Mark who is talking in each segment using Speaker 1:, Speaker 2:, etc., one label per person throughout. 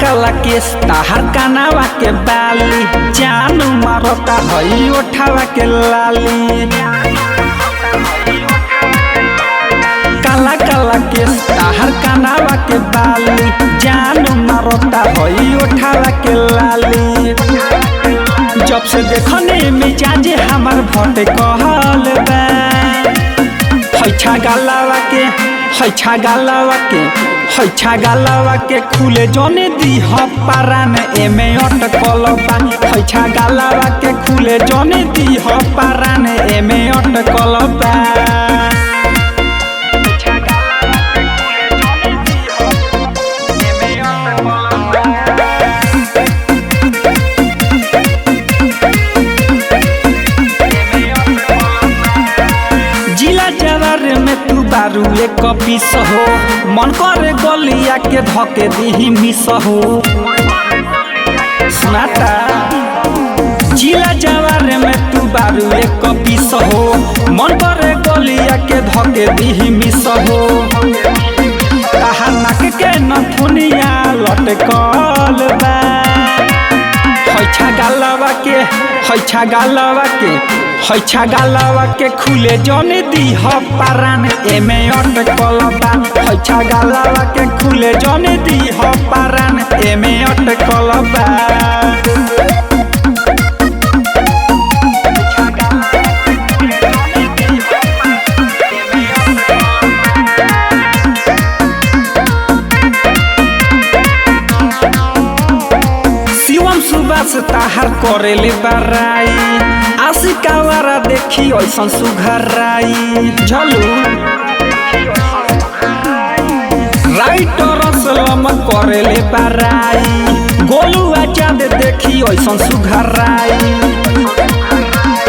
Speaker 1: काला केस ताहर कानावा के बाली जान मारता हई ओठावा के लाली। काला काला केस ताहर कानावा के बाली जान मारता हई ओठावा के लाली। जब से देखने मिजाज हमार भटे कहल बा हैछा गालावा के खुले जोने दी पारान एमे अटकल बा। हैछा गालावा के खुले जोने दी पारान एमे अटकल बा। जिला जवार में तू बारू एक पीस हो मन करे गलिया के धके दी मिस हो। सुनाता जिला जवार में तू बारू एक पीस हो मन करे गलिया के धके दी मिस हो। कहा नाक के नथुनिया लटकल बा। हैछा गालावा के खुले जोने दी पारान एमे अटकल बा। हैछा गालावा के खुले जोने दी पारान एमे अटकल बा। सुबास ताहार करेले बराई आशिकावारा देखी ऐसन सुघराई झलू राइटर सलम करेले बराई गोलू आजाद देखी ऐसन सुघराई।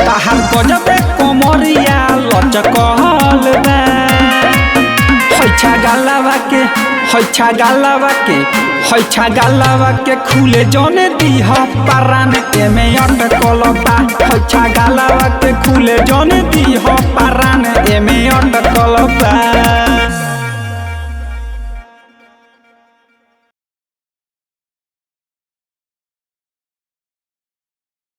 Speaker 1: ताहार गजबे कमरिया लचकल बा। हैछा गालावा के खुले जोने दी पारान एमे अटकल बा। हैछा गालावा के खुले जोने दी पारान